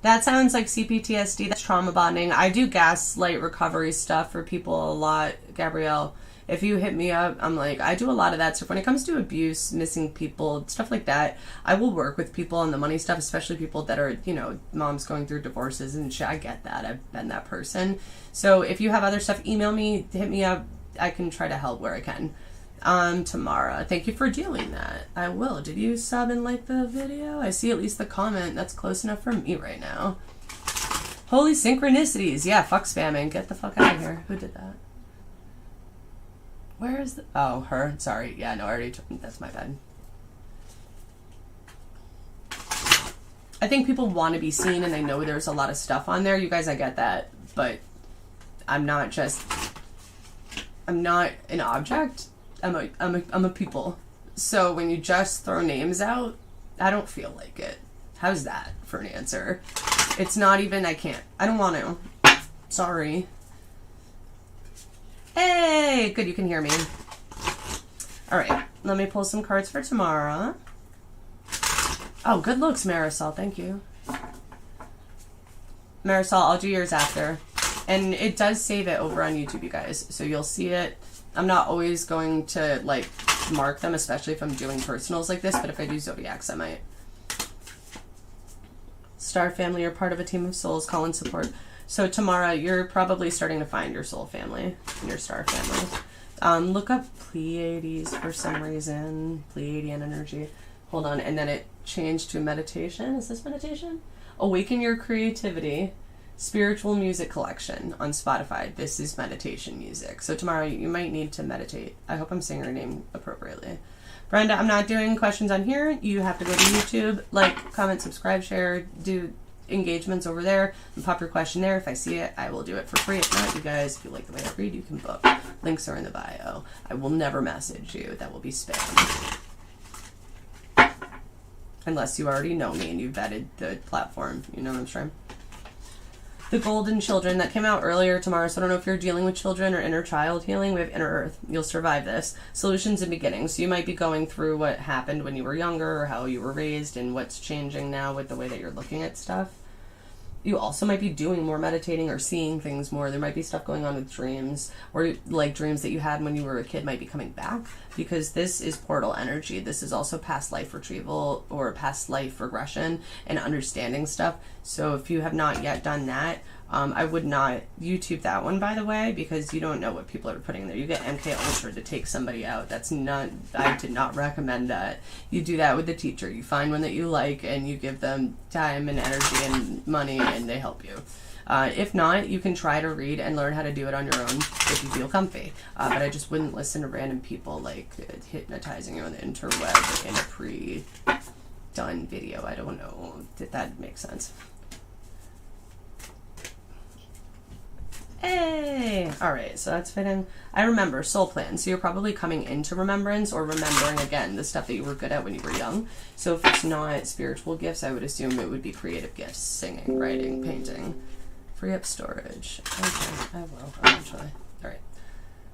That sounds like CPTSD. That's trauma bonding. I do gaslight recovery stuff for people a lot, Gabrielle. if you hit me up, I'm like, I do a lot of that stuff. When it comes to abuse, missing people, stuff like that, I will work with people on the money stuff, especially people that are, you know, moms going through divorces and shit. I get that. I've been that person. So if you have other stuff, email me, hit me up. I can try to help where I can. Tamara, thank you for doing that. I will. Did you sub and like the video? I see at least the comment. That's close enough for me right now. Holy synchronicities. Yeah, fuck spamming. Get the fuck out of here. Who did that? Where is the... Oh, her. Sorry. Yeah, no, I already... That's my bad. I think people want to be seen and they know there's a lot of stuff on there. You guys, I get that. But I'm not just... I'm not an object. I'm a people. So when you just throw names out, I don't feel like it. How's that for an answer? It's not even, I can't. I don't want to. Sorry. Hey, good, you can hear me. All right, let me pull some cards for tomorrow. Oh, good looks, Marisol. Thank you. Marisol, I'll do yours after. And it does save it over on YouTube, you guys. So you'll see it. I'm not always going to, like, mark them, especially if I'm doing personals like this. But if I do Zodiacs, I might. Star family, you're part of a team of souls. Call and support. So Tamara, you're probably starting to find your soul family and your star family. Look up Pleiades for some reason. Pleiadian energy. Hold on. And then it changed to meditation. Is this meditation? Awaken your creativity. Spiritual music collection on Spotify. This is meditation music. So tomorrow you might need to meditate. I hope I'm saying her name appropriately. Brenda, I'm not doing questions on here. You have to go to YouTube, like, comment, subscribe, share, do engagements over there, and pop your question there. If I see it, I will do it for free. If not, you guys, if you like the way I read, you can book. Links are in the bio. I will never message you. That will be spam. Unless you already know me and you vetted the platform. You know what I'm saying? The Golden Children, that came out earlier tomorrow, so I don't know if you're dealing with children or inner child healing. We have Inner Earth. You'll survive this. Solutions and Beginnings. So you might be going through what happened when you were younger or how you were raised and what's changing now with the way that you're looking at stuff. You also might be doing more meditating or seeing things more. There might be stuff going on with dreams, or like dreams that you had when you were a kid might be coming back, because this is portal energy. This is also past life retrieval or past life regression and understanding stuff. So if you have not yet done that, I would not YouTube that one, by the way, because you don't know what people are putting there. You get MK Ultra to take somebody out. That's not, I did not recommend that. You do that with the teacher. You find one that you like and you give them time and energy and money and they help you. If not, you can try to read and learn how to do it on your own if you feel comfy. But I just wouldn't listen to random people like hypnotizing you on the interweb in a pre-done video. I don't know if that makes sense. Hey! Alright, so that's fitting. I remember soul plan. So you're probably coming into remembrance or remembering again the stuff that you were good at when you were young. So if it's not spiritual gifts, I would assume it would be creative gifts. Singing, writing, painting. Free up storage. Okay, I will eventually. Alright.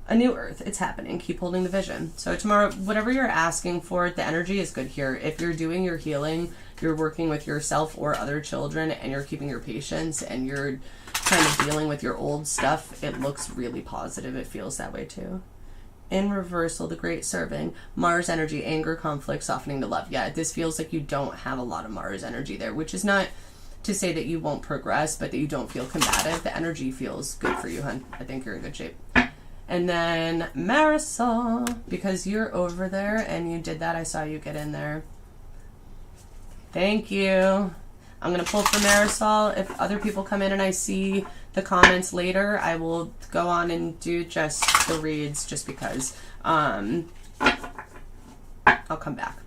A new earth. It's happening. Keep holding the vision. So tomorrow, whatever you're asking for, the energy is good here. If you're doing your healing, you're working with yourself or other children, and you're keeping your patience, and you're kind of dealing with your old stuff, it looks really positive. It feels that way too. In reversal, the great serving. Mars energy, anger, conflict, softening to love. Yeah, this feels like you don't have a lot of Mars energy there, which is not to say that you won't progress, but that you don't feel combative. The energy feels good for you, hun. I think you're in good shape. And then Marisol, because you're over there and you did that, I saw you get in there. Thank you. I'm going to pull for Marisol. If other people come in and I see the comments later, I will go on and do just the reads just because. I'll come back.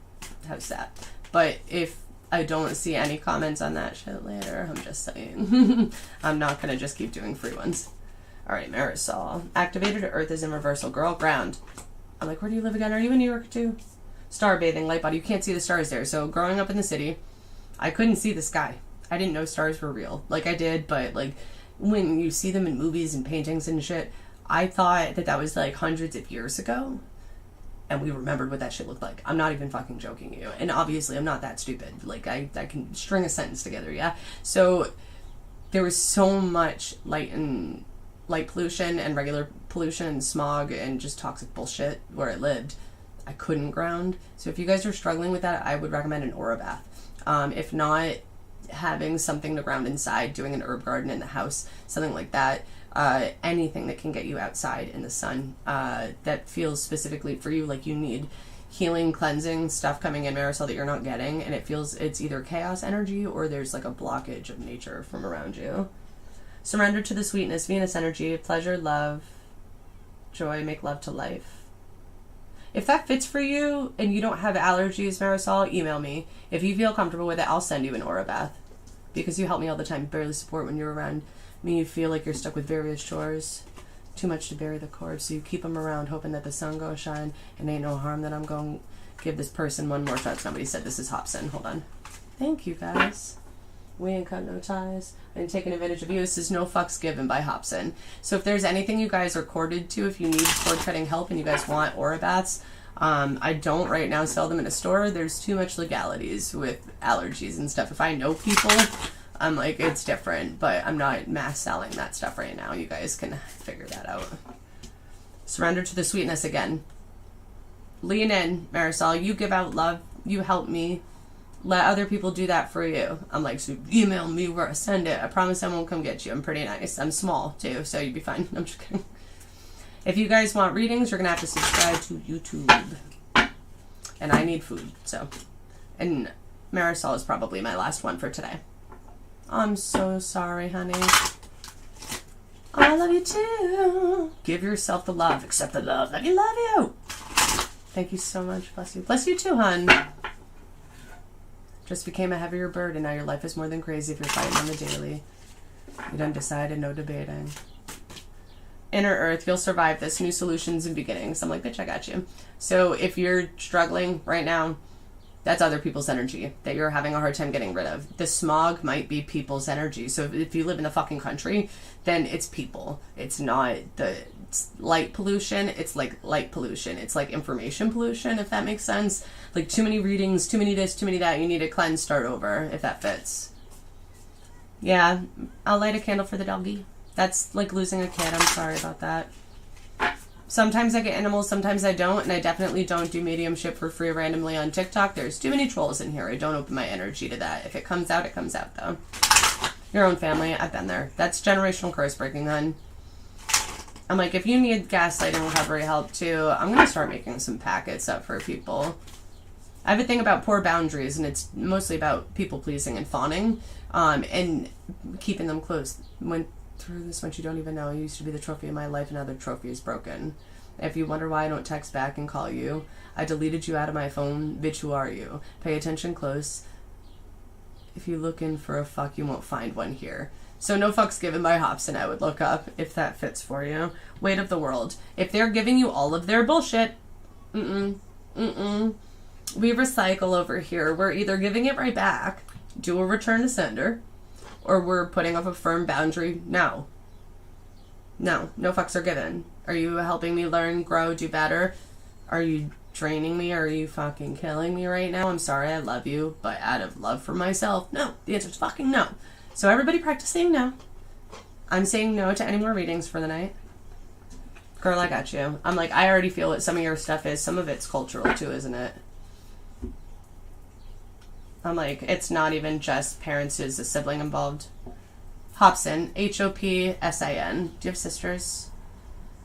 How's that? But if I don't see any comments on that shit later, I'm just saying. I'm not going to just keep doing free ones. All right, Marisol. Activated Earth is in reversal. Girl, ground. I'm like, where do you live again? Are you in New York too? Star bathing, light body. You can't see the stars there. So growing up in the city, I couldn't see the sky. I didn't know stars were real. Like I did, but like when you see them in movies and paintings and shit, I thought that that was like hundreds of years ago. And we remembered what that shit looked like. I'm not even fucking joking you. And obviously I'm not that stupid. Like I can string a sentence together, yeah? So there was so much light and light pollution and regular pollution and smog and just toxic bullshit where it lived, I couldn't ground. So if you guys are struggling with that, I would recommend an aura bath. If not, having something to ground inside, doing an herb garden in the house, something like that. Anything that can get you outside in the sun that feels specifically for you like you need healing, cleansing stuff coming in, Marisol, that you're not getting, and it feels it's either chaos energy or there's like a blockage of nature from around you. Surrender to the sweetness, Venus energy, pleasure, love, joy, make love to life. If that fits for you and you don't have allergies, Marisol, email me. If you feel comfortable with it, I'll send you an aura bath because you help me all the time. Barely support when you're around me. You feel like you're stuck with various chores. Too much to bury the cord, so you keep them around hoping that the sun goes shine and ain't no harm that I'm going to give this person one more shot. Somebody said this is Hobson. Hold on. Thank you, guys. We ain't cut no ties. I ain't taking advantage of you. This is No Fucks Given by Hobson. So if there's anything you guys are corded to, if you need cord cutting help and you guys want aura baths, I don't right now sell them in a store. There's too much legalities with allergies and stuff. If I know people, I'm like, it's different, but I'm not mass selling that stuff right now. You guys can figure that out. Surrender to the sweetness again. Lean in, Marisol. You give out love. You help me. Let other people do that for you. I'm like, so email me where I send it. I promise I won't come get you. I'm pretty nice. I'm small, too, so you'd be fine. I'm just kidding. If you guys want readings, you're going to have to subscribe to YouTube. And I need food, so. And Marisol is probably my last one for today. I'm so sorry, honey. I love you too. Give yourself the love. Accept the love. Love you. Thank you so much. Bless you. Bless you too, hun. Just became a heavier bird, and now your life is more than crazy if you're fighting on the daily. You done decided, no debating. Inner Earth, you'll survive this. New solutions and beginnings. I'm like, bitch, I got you. So if you're struggling right now, that's other people's energy that you're having a hard time getting rid of. The smog might be people's energy. So if you live in the fucking country, then it's people. It's not the light pollution. It's like light pollution. It's like information pollution, if that makes sense. Like too many readings, too many this, too many that. You need to cleanse, start over, if that fits. Yeah, I'll light a candle for the doggy. That's like losing a kid. I'm sorry about that. Sometimes I get animals, sometimes I don't, and I definitely don't do mediumship for free randomly on TikTok. There's too many trolls in here. I don't open my energy to that. If it comes out, it comes out, though. Your own family, I've been there. That's generational curse breaking, then. I'm like, if you need gaslighting recovery help, too, I'm going to start making some packets up for people. I have a thing about poor boundaries, and it's mostly about people-pleasing and fawning, and keeping them close. Went through this once you don't even know. You used to be the trophy of my life, and now the trophy is broken. If you wonder why I don't text back and call you, I deleted you out of my phone. Bitch, who are you? Pay attention close. If you're looking for a fuck, you won't find one here. So No Fucks Given by Hobson, I would look up if that fits for you. Weight of the World. If they're giving you all of their bullshit, we recycle over here. We're either giving it right back, do a return to sender, or we're putting up a firm boundary. No, no fucks are given. Are you helping me learn, grow, do better? Are you draining me? Are you fucking killing me right now? I'm sorry, I love you, but out of love for myself, no. The answer is fucking no. So everybody practice saying no. I'm saying no to any more readings for the night. Girl, I got you. I'm like, I already feel what some of your stuff is. Some of it's cultural too, isn't it? I'm like, it's not even just parents, is a sibling involved. Hobson, Hopsin. Do you have sisters?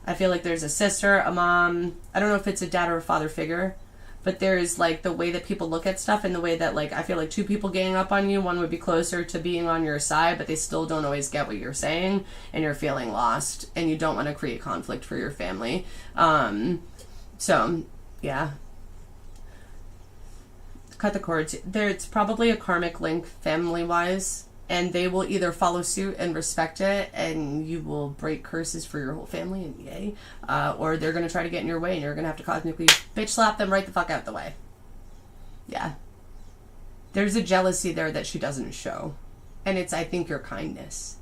I feel like there's a sister, a mom. I don't know if it's a dad or a father figure, but there's like the way that people look at stuff and the way that, like, I feel like two people ganging up on you, one would be closer to being on your side, but they still don't always get what you're saying, and you're feeling lost, and you don't want to create conflict for your family. So, yeah. Cut the cords. It's probably a karmic link family-wise, and they will either follow suit and respect it, and you will break curses for your whole family, and yay, or they're going to try to get in your way, and you're going to have to cosmically bitch slap them right the fuck out the way. Yeah. There's a jealousy there that she doesn't show, and it's, I think, your kindness.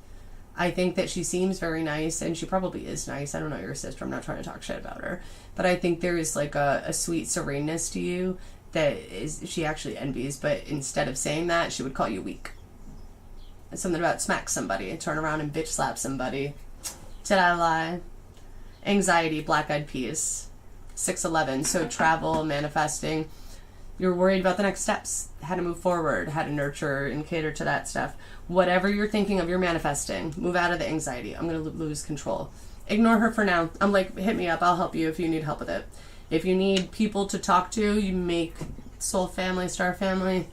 I think that she seems very nice, and she probably is nice. I don't know your sister. I'm not trying to talk shit about her, but I think there is like a sweet sereneness to you that is she actually envies, but instead of saying that, she would call you weak. It's something about smack somebody, turn around and bitch slap somebody. Did I lie? Anxiety, black eyed peas. 611. So travel, manifesting. You're worried about the next steps, how to move forward, how to nurture and cater to that stuff. Whatever you're thinking of, you're manifesting. Move out of the anxiety. I'm going to lose control. Ignore her for now. I'm like, hit me up. I'll help you if you need help with it. If you need people to talk to, you make soul family, star family.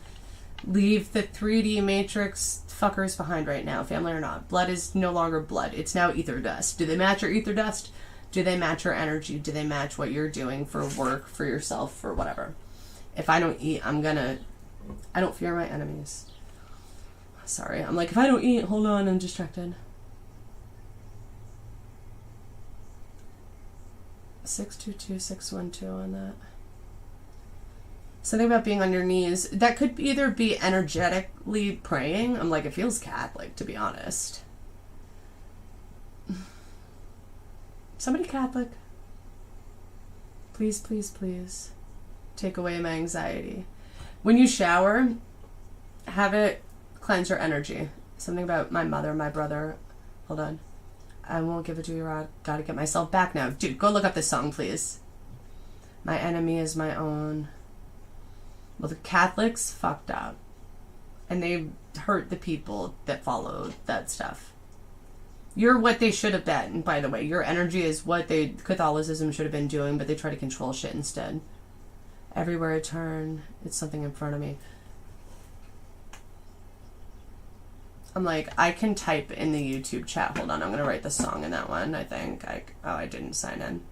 Leave the 3D matrix fuckers behind right now, family or not. Blood is no longer blood. It's now ether dust. Do they match your ether dust? Do they match your energy? Do they match what you're doing for work, for yourself, for whatever? If I don't eat, I don't fear my enemies. Sorry. I'm like, if I don't eat, hold on, I'm distracted. 622612 on that. Something about being on your knees. That could either be energetically praying. I'm like, it feels Catholic, to be honest. Somebody Catholic. Please, please, please. Take away my anxiety. When you shower, have it cleanse your energy. Something about my mother, my brother. Hold on. I won't give it to you, Rod. Gotta get myself back now. Dude, go look up this song, please. My enemy is my own. Well, the Catholics fucked up. And they hurt the people that follow that stuff. You're what they should have been, by the way. Your energy is what Catholicism should have been doing, but they try to control shit instead. Everywhere I turn, it's something in front of me. I'm like, I can type in the YouTube chat. Hold on, I'm going to write the song in that one, I think. I didn't sign in.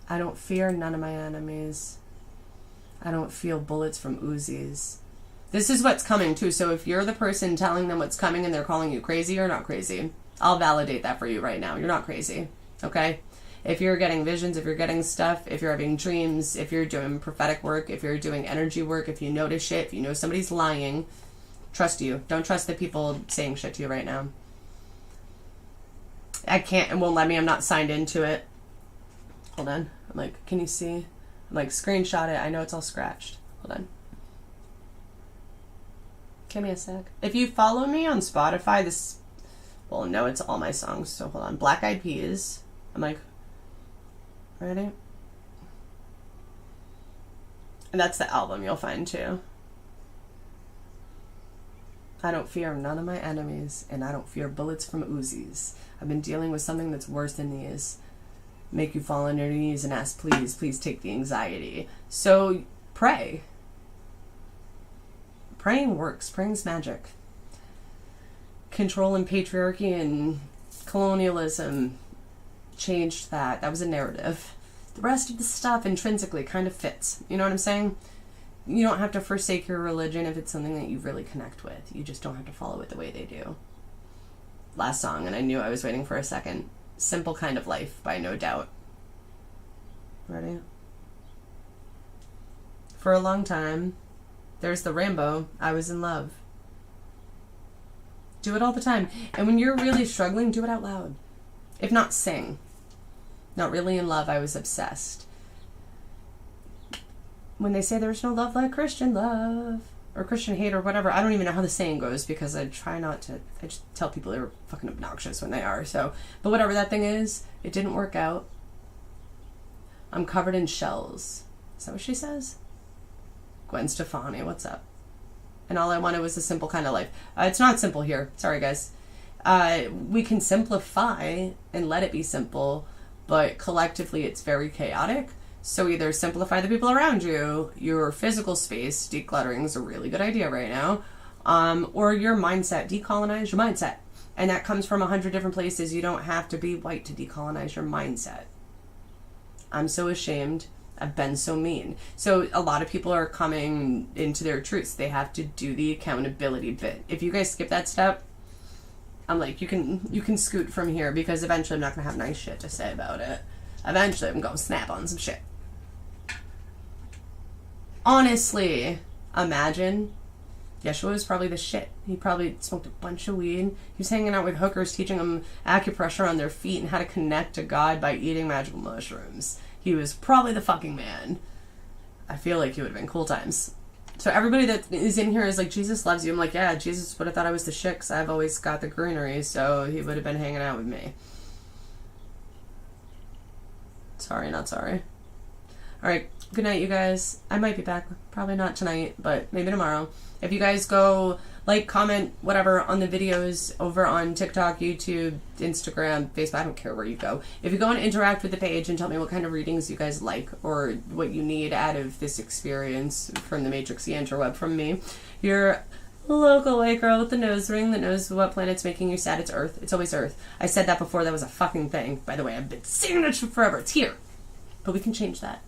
I don't fear none of my enemies. I don't feel bullets from Uzis. This is what's coming, too. So if you're the person telling them what's coming and they're calling you crazy, you're not crazy. I'll validate that for you right now. You're not crazy, okay? If you're getting visions, if you're getting stuff, if you're having dreams, if you're doing prophetic work, if you're doing energy work, if you notice shit, if you know somebody's lying, trust you. Don't trust the people saying shit to you right now. I can't, it won't let me. I'm not signed into it. Hold on. I'm like, can you see? I'm like, screenshot it. I know it's all scratched. Hold on. Give me a sec. If you follow me on Spotify, well, no, it's all my songs. So hold on. Black Eyed Peas. I'm like, ready? And that's the album you'll find too. I don't fear none of my enemies, and I don't fear bullets from Uzis. I've been dealing with something that's worse than these. Make you fall on your knees and ask, please, please take the anxiety. So pray. Praying works. Praying's magic. Control and patriarchy and colonialism changed that. That was a narrative. The rest of the stuff intrinsically kind of fits. You know what I'm saying? You don't have to forsake your religion if it's something that you really connect with. You just don't have to follow it the way they do. Last song, and I knew I was waiting for a second. Simple Kind of Life by No Doubt. Ready? For a long time, there's the Rambo, I was in love. Do it all the time. And when you're really struggling, do it out loud. If not, sing. Not really in love, I was obsessed. When they say there's no love like Christian love, or Christian hate, or whatever, I don't even know how the saying goes, because I try not to, I just tell people they're fucking obnoxious when they are, so, but whatever that thing is, it didn't work out. I'm covered in shells. Is that what she says? Gwen Stefani, what's up? And all I wanted was a simple kind of life. It's not simple here. Sorry, guys. We can simplify and let it be simple, but collectively it's very chaotic. So either simplify the people around you, your physical space, decluttering is a really good idea right now, or your mindset, decolonize your mindset. And that comes from 100 different places. You don't have to be white to decolonize your mindset. I'm so ashamed. I've been so mean. So a lot of people are coming into their truths. They have to do the accountability bit. If you guys skip that step, I'm like, you can scoot from here, because eventually I'm not going to have nice shit to say about it. Eventually I'm going to snap on some shit. Honestly, imagine Yeshua was probably the shit. He probably smoked a bunch of weed. He was hanging out with hookers, teaching them acupressure on their feet and how to connect to God by eating magical mushrooms. He was probably the fucking man. I feel like he would have been cool times. So everybody that is in here is like, Jesus loves you. I'm like, yeah, Jesus would have thought I was the shit, because I've always got the greenery, so he would have been hanging out with me. Sorry, not sorry. All right. Good night, you guys. I might be back. Probably not tonight, but maybe tomorrow. If you guys go like, comment, whatever, on the videos over on TikTok, YouTube, Instagram, Facebook, I don't care where you go. If you go and interact with the page and tell me what kind of readings you guys like or what you need out of this experience from the Matrix, the interweb from me, your local white girl with the nose ring that knows what planet's making you sad. It's Earth. It's always Earth. I said that before. That was a fucking thing. By the way, I've been saying it forever. It's here. But we can change that.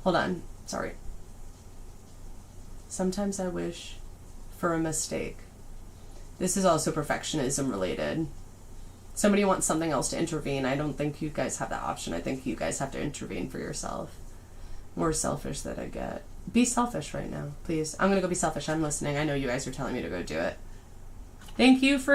Hold on. Sorry. Sometimes I wish for a mistake. This is also perfectionism related. Somebody wants something else to intervene. I don't think you guys have that option. I think you guys have to intervene for yourself. More selfish that I get. Be selfish right now, please. I'm gonna go be selfish. I'm listening. I know you guys are telling me to go do it. Thank you for